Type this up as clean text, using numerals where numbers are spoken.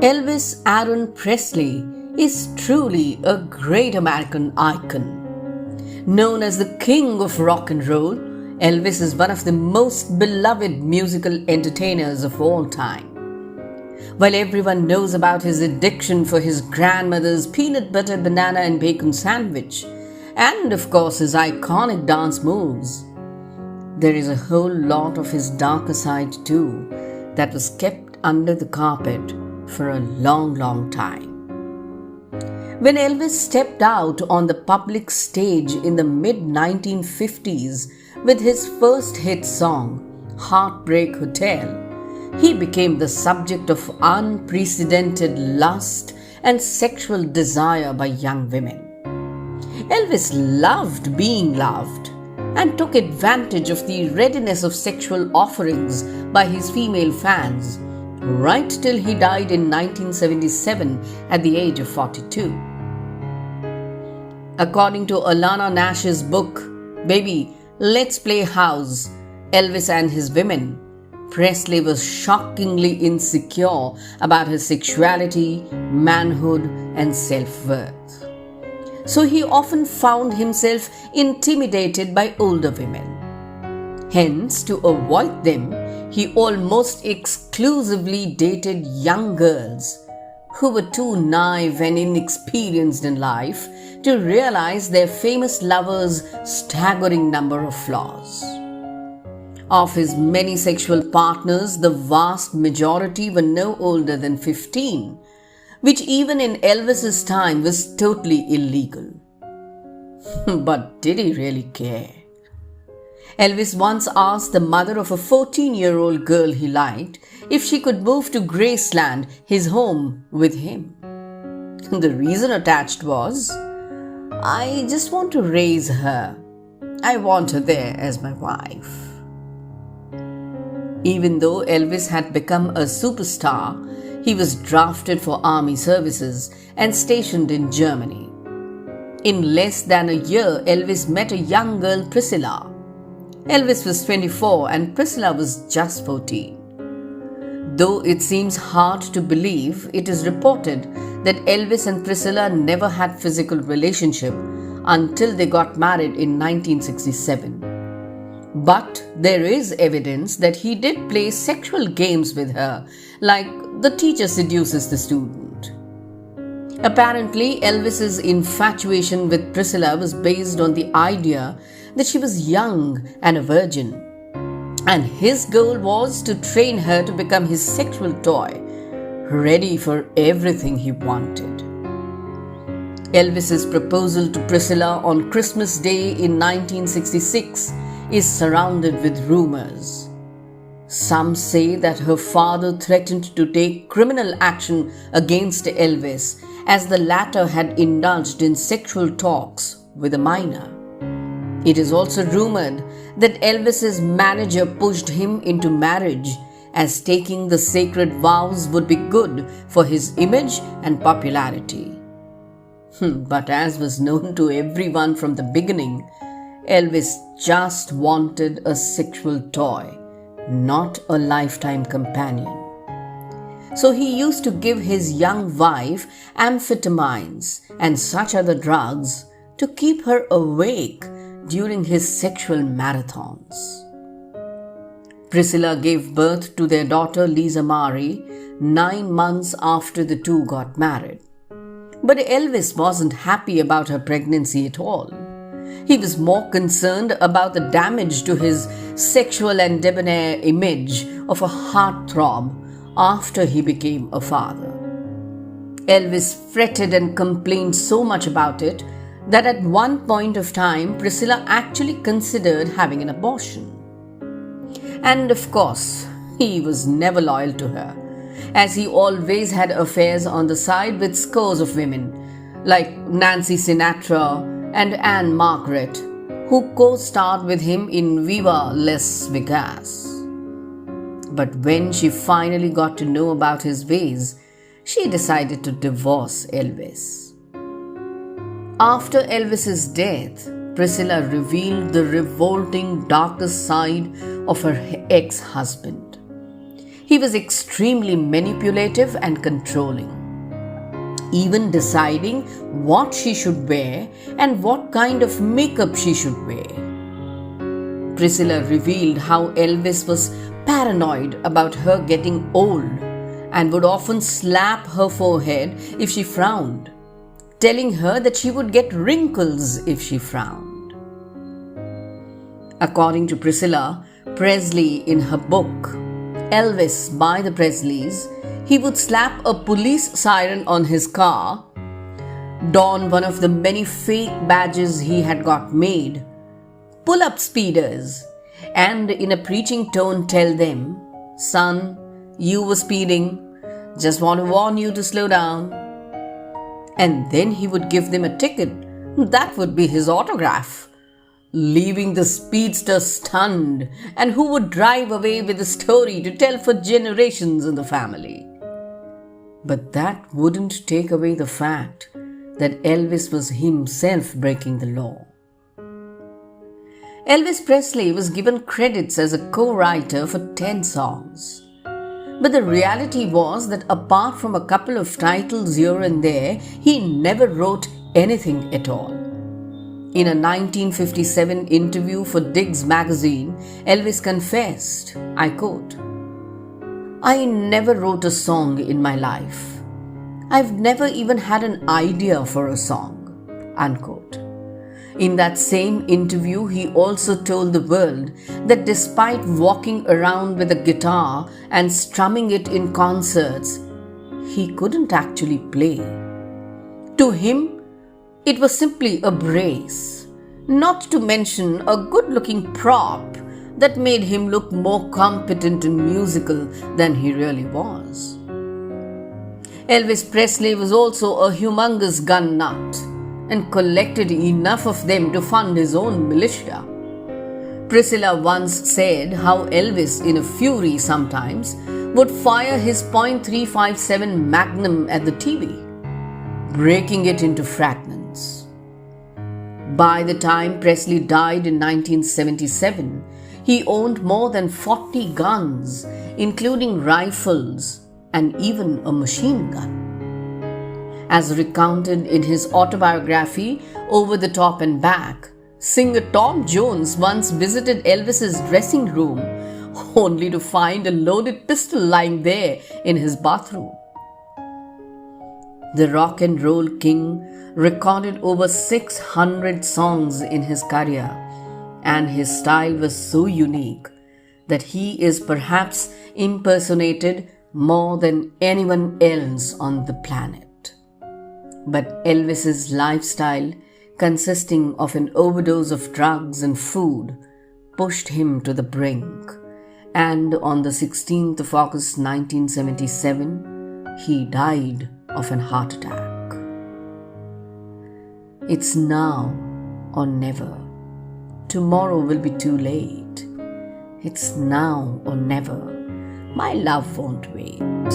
Elvis Aaron Presley is truly a great American icon. Known as the king of rock and roll, Elvis is one of the most beloved musical entertainers of all time. While everyone knows about his addiction for his grandmother's peanut butter, banana and bacon sandwich, and of course his iconic dance moves, there is a whole lot of his darker side too that was kept under the carpet for a long time. When Elvis stepped out on the public stage in the mid-1950s with his first hit song, Heartbreak Hotel, he became the subject of unprecedented lust and sexual desire by young women. Elvis loved being loved and took advantage of the readiness of sexual offerings by his female fans right till he died in 1977 at the age of 42. According to Alana Nash's book, Baby, Let's Play House, Elvis and His Women, Presley was shockingly insecure about his sexuality, manhood, and self-worth. So he often found himself intimidated by older women. Hence, to avoid them, he almost exclusively dated young girls who were too naive and inexperienced in life to realize their famous lover's staggering number of flaws. Of his many sexual partners, the vast majority were no older than 15, which even in Elvis's time was totally illegal. But did he really care? Elvis once asked the mother of a 14-year-old girl he liked if she could move to Graceland, his home, with him. The reason attached was, "I just want to raise her. I want her there as my wife." Even though Elvis had become a superstar, he was drafted for army services and stationed in Germany. In less than a year, Elvis met a young girl, Priscilla. Elvis was 24 and Priscilla was just 14. Though it seems hard to believe, it is reported that Elvis and Priscilla never had physical relationship until they got married in 1967. But there is evidence that he did play sexual games with her, like the teacher seduces the student. Apparently, Elvis's infatuation with Priscilla was based on the idea that she was young and a virgin, and his goal was to train her to become his sexual toy, ready for everything he wanted. Elvis's proposal to Priscilla on Christmas Day in 1966 is surrounded with rumors. Some say that her father threatened to take criminal action against Elvis as the latter had indulged in sexual talks with a minor. It is also rumored that Elvis's manager pushed him into marriage as taking the sacred vows would be good for his image and popularity. But as was known to everyone from the beginning, Elvis just wanted a sexual toy, not a lifetime companion. So he used to give his young wife amphetamines and such other drugs to keep her awake during his sexual marathons. Priscilla gave birth to their daughter Lisa Marie 9 months after the two got married. But Elvis wasn't happy about her pregnancy at all. He was more concerned about the damage to his sexual and debonair image of a heartthrob after he became a father. Elvis fretted and complained so much about it that at one point of time, Priscilla actually considered having an abortion. And of course, he was never loyal to her, as he always had affairs on the side with scores of women, like Nancy Sinatra and Anne Margaret, who co-starred with him in Viva Las Vegas. But when she finally got to know about his ways, she decided to divorce Elvis. After Elvis's death, Priscilla revealed the revolting darker side of her ex-husband. He was extremely manipulative and controlling, even deciding what she should wear and what kind of makeup she should wear. Priscilla revealed how Elvis was paranoid about her getting old and would often slap her forehead if she frowned, telling her that she would get wrinkles if she frowned. According to Priscilla Presley in her book, Elvis by the Presleys, he would slap a police siren on his car, don one of the many fake badges he had got made, pull up speeders, and in a preaching tone tell them, "Son, you were speeding, just want to warn you to slow down." And then he would give them a ticket. That would be his autograph, leaving the speedster stunned, and who would drive away with a story to tell for generations in the family. But that wouldn't take away the fact that Elvis was himself breaking the law. Elvis Presley was given credits as a co-writer for 10 songs. But the reality was that apart from a couple of titles here and there, he never wrote anything at all. In a 1957 interview for Diggs magazine, Elvis confessed, I quote, "I never wrote a song in my life. I've never even had an idea for a song," unquote. In that same interview, he also told the world that despite walking around with a guitar and strumming it in concerts, he couldn't actually play. To him, it was simply a brace, not to mention a good-looking prop that made him look more competent and musical than he really was. Elvis Presley was also a humongous gun nut and collected enough of them to fund his own militia. Priscilla once said how Elvis, in a fury sometimes, would fire his .357 Magnum at the TV, breaking it into fragments. By the time Presley died in 1977, he owned more than 40 guns, including rifles and even a machine gun. As recounted in his autobiography, Over the Top and Back, singer Tom Jones once visited Elvis's dressing room only to find a loaded pistol lying there in his bathroom. The rock and roll king recorded over 600 songs in his career, and his style was so unique that he is perhaps impersonated more than anyone else on the planet. But Elvis's lifestyle, consisting of an overdose of drugs and food, pushed him to the brink, and on the 16th of August 1977, he died of an heart attack. It's now or never. Tomorrow will be too late. It's now or never. My love won't wait.